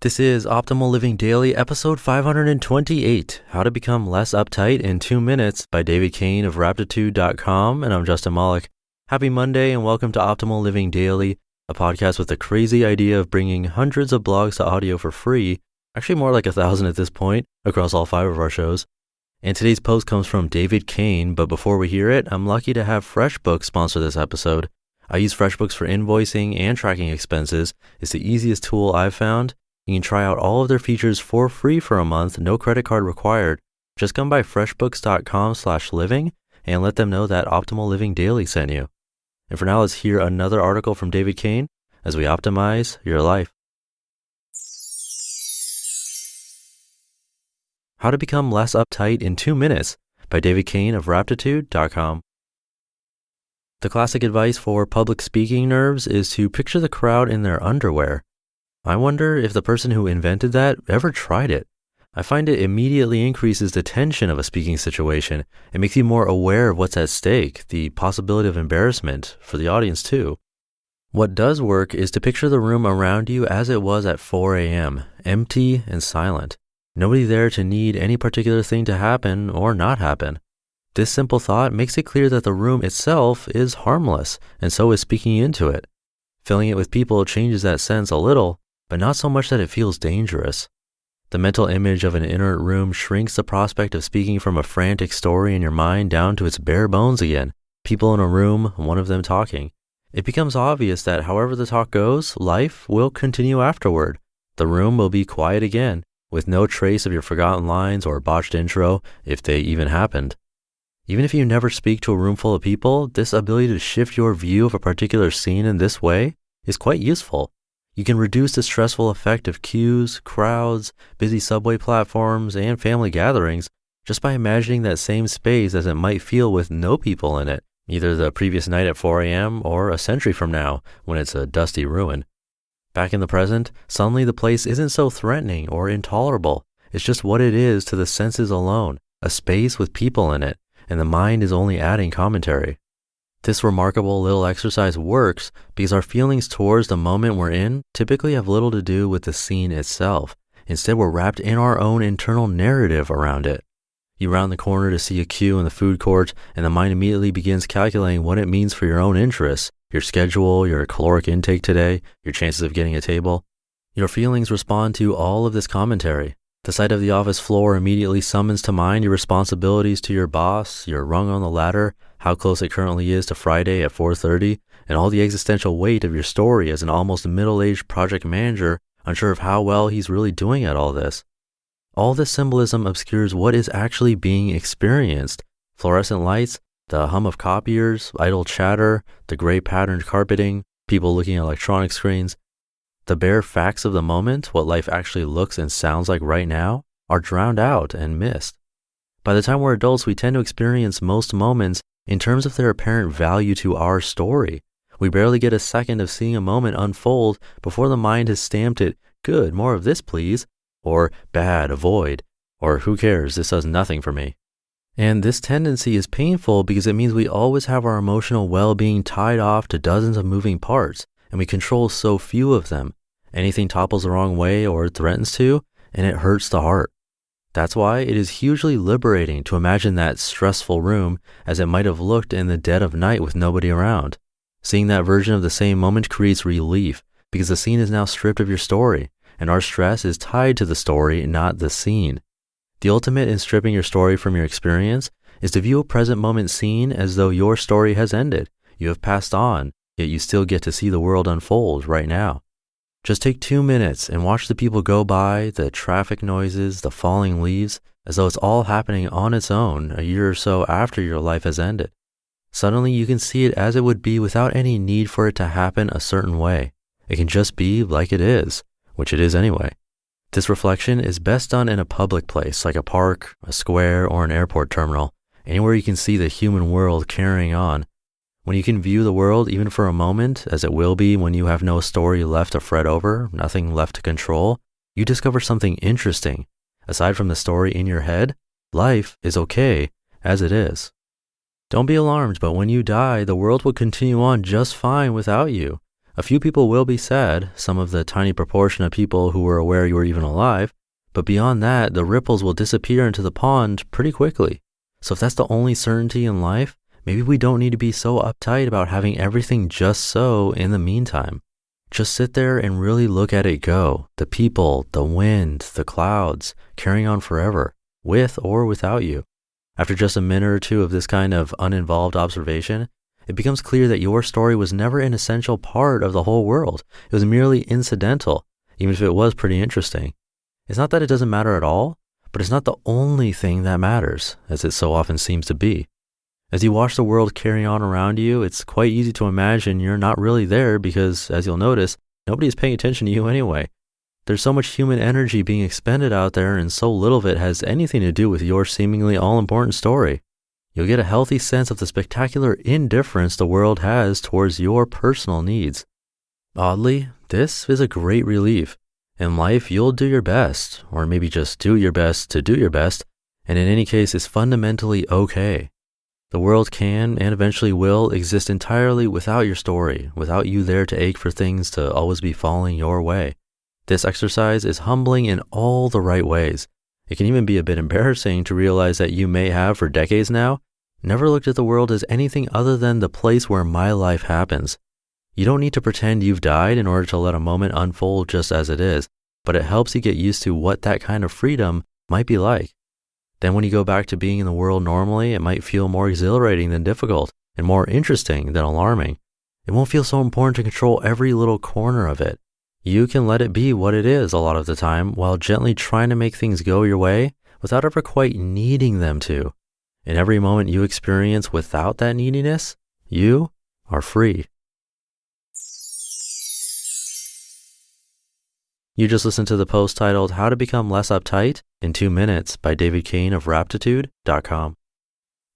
This is Optimal Living Daily, episode 528, How to Become Less Uptight in 2 Minutes by Cain of Raptitude.com, and I'm Justin Malik. Happy Monday and welcome to Optimal Living Daily, a podcast with the crazy idea of bringing hundreds of blogs to audio for free, actually more like 1,000 at this point, across all 5 of our shows. And today's post comes from David Cain, but before we hear it, I'm lucky to have FreshBooks sponsor this episode. I use FreshBooks for invoicing and tracking expenses. It's the easiest tool I've found. You can try out all of their features for free for a month, no credit card required. Just come by freshbooks.com/living and let them know that Optimal Living Daily sent you. And for now, let's hear another article from David Cain as we optimize your life. How to Become Less Uptight in 2 Minutes by David Cain of Raptitude.com. The classic advice for public speaking nerves is to picture the crowd in their underwear. I wonder if the person who invented that ever tried it. I find it immediately increases the tension of a speaking situation. It makes you more aware of what's at stake, the possibility of embarrassment for the audience too. What does work is to picture the room around you as it was at 4 a.m., empty and silent. Nobody there to need any particular thing to happen or not happen. This simple thought makes it clear that the room itself is harmless, and so is speaking into it. Filling it with people changes that sense a little, but not so much that it feels dangerous. The mental image of an inert room shrinks the prospect of speaking from a frantic story in your mind down to its bare bones again. People in a room, one of them talking. It becomes obvious that however the talk goes, life will continue afterward. The room will be quiet again, with no trace of your forgotten lines or botched intro, if they even happened. Even if you never speak to a room full of people, this ability to shift your view of a particular scene in this way is quite useful. You can reduce the stressful effect of queues, crowds, busy subway platforms, and family gatherings just by imagining that same space as it might feel with no people in it, either the previous night at 4 a.m. or a century from now when it's a dusty ruin. Back in the present, suddenly the place isn't so threatening or intolerable. It's just what it is to the senses alone, a space with people in it, and the mind is only adding commentary. This remarkable little exercise works because our feelings towards the moment we're in typically have little to do with the scene itself. Instead, we're wrapped in our own internal narrative around it. You round the corner to see a queue in the food court, and the mind immediately begins calculating what it means for your own interests, your schedule, your caloric intake today, your chances of getting a table. Your feelings respond to all of this commentary. The sight of the office floor immediately summons to mind your responsibilities to your boss, your rung on the ladder, how close it currently is to Friday at 4:30, and all the existential weight of your story as an almost middle-aged project manager, unsure of how well he's really doing at all this. All this symbolism obscures what is actually being experienced. Fluorescent lights, the hum of copiers, idle chatter, the gray patterned carpeting, people looking at electronic screens. The bare facts of the moment, what life actually looks and sounds like right now, are drowned out and missed. By the time we're adults, we tend to experience most moments in terms of their apparent value to our story. We barely get a second of seeing a moment unfold before the mind has stamped it, good, more of this please, or bad, avoid, or who cares, this does nothing for me. And this tendency is painful because it means we always have our emotional well-being tied off to dozens of moving parts, and we control so few of them. Anything topples the wrong way or threatens to, and it hurts the heart. That's why it is hugely liberating to imagine that stressful room as it might have looked in the dead of night with nobody around. Seeing that version of the same moment creates relief because the scene is now stripped of your story, and our stress is tied to the story, not the scene. The ultimate in stripping your story from your experience is to view a present moment scene as though your story has ended. You have passed on, yet you still get to see the world unfold right now. Just take 2 minutes and watch the people go by, the traffic noises, the falling leaves, as though it's all happening on its own a year or so after your life has ended. Suddenly you can see it as it would be without any need for it to happen a certain way. It can just be like it is, which it is anyway. This reflection is best done in a public place like a park, a square, or an airport terminal, anywhere you can see the human world carrying on. When you can view the world even for a moment, as it will be when you have no story left to fret over, nothing left to control, you discover something interesting. Aside from the story in your head, life is okay as it is. Don't be alarmed, but when you die, the world will continue on just fine without you. A few people will be sad, some of the tiny proportion of people who were aware you were even alive, but beyond that, the ripples will disappear into the pond pretty quickly. So if that's the only certainty in life, maybe we don't need to be so uptight about having everything just so in the meantime. Just sit there and really look at it go. The people, the wind, the clouds, carrying on forever, with or without you. After just a minute or two of this kind of uninvolved observation, it becomes clear that your story was never an essential part of the whole world. It was merely incidental, even if it was pretty interesting. It's not that it doesn't matter at all, but it's not the only thing that matters, as it so often seems to be. As you watch the world carry on around you, it's quite easy to imagine you're not really there because, as you'll notice, nobody is paying attention to you anyway. There's so much human energy being expended out there and so little of it has anything to do with your seemingly all-important story. You'll get a healthy sense of the spectacular indifference the world has towards your personal needs. Oddly, this is a great relief. In life, you'll do your best, or maybe just do your best to do your best, and in any case, it's fundamentally okay. The world can, and eventually will, exist entirely without your story, without you there to ache for things to always be falling your way. This exercise is humbling in all the right ways. It can even be a bit embarrassing to realize that you may have, for decades now, never looked at the world as anything other than the place where my life happens. You don't need to pretend you've died in order to let a moment unfold just as it is, but it helps you get used to what that kind of freedom might be like. Then when you go back to being in the world normally, it might feel more exhilarating than difficult and more interesting than alarming. It won't feel so important to control every little corner of it. You can let it be what it is a lot of the time while gently trying to make things go your way without ever quite needing them to. In every moment you experience without that neediness, you are free. You just listened to the post titled How to Become Less Uptight in 2 Minutes by Cain of Raptitude.com.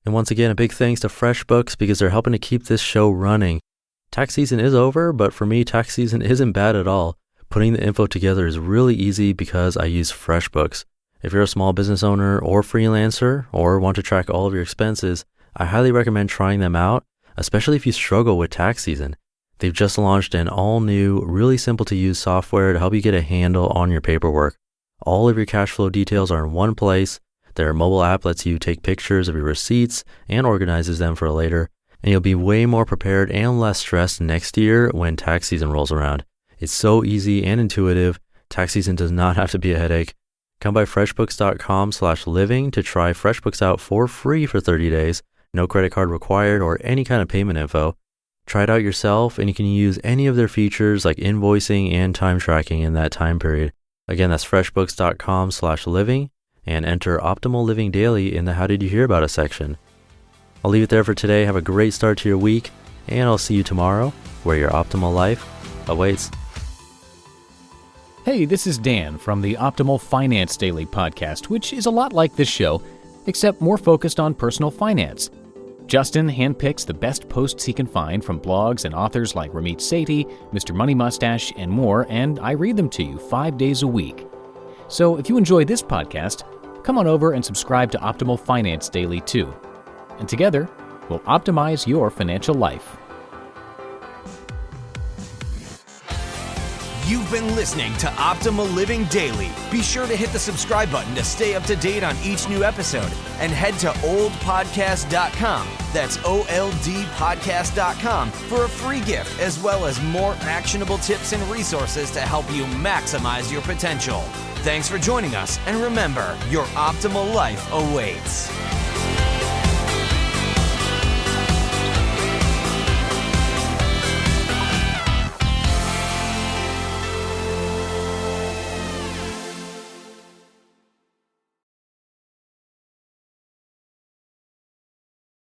And once again, a big thanks to FreshBooks because they're helping to keep this show running. Tax season is over, but for me, tax season isn't bad at all. Putting the info together is really easy because I use FreshBooks. If you're a small business owner or freelancer or want to track all of your expenses, I highly recommend trying them out, especially if you struggle with tax season. They've just launched an all-new, really simple-to-use software to help you get a handle on your paperwork. All of your cash flow details are in one place. Their mobile app lets you take pictures of your receipts and organizes them for later, and you'll be way more prepared and less stressed next year when tax season rolls around. It's so easy and intuitive. Tax season does not have to be a headache. Come by freshbooks.com/living to try FreshBooks out for free for 30 days. No credit card required or any kind of payment info. Try it out yourself, and you can use any of their features like invoicing and time tracking in that time period. Again, that's freshbooks.com/living and enter Optimal Living Daily in the How Did You Hear About Us section. I'll leave it there for today. Have a great start to your week, and I'll see you tomorrow where your optimal life awaits. Hey, this is Dan from the Optimal Finance Daily podcast, which is a lot like this show, except more focused on personal finance. Justin handpicks the best posts he can find from blogs and authors like Ramit Sethi, Mr. Money Mustache, and more, and I read them to you 5 days a week. So if you enjoy this podcast, come on over and subscribe to Optimal Finance Daily too. And together, we'll optimize your financial life. You've been listening to Optimal Living Daily. Be sure to hit the subscribe button to stay up to date on each new episode and head to oldpodcast.com. That's OLDpodcast.com for a free gift as well as more actionable tips and resources to help you maximize your potential. Thanks for joining us, and remember, your optimal life awaits.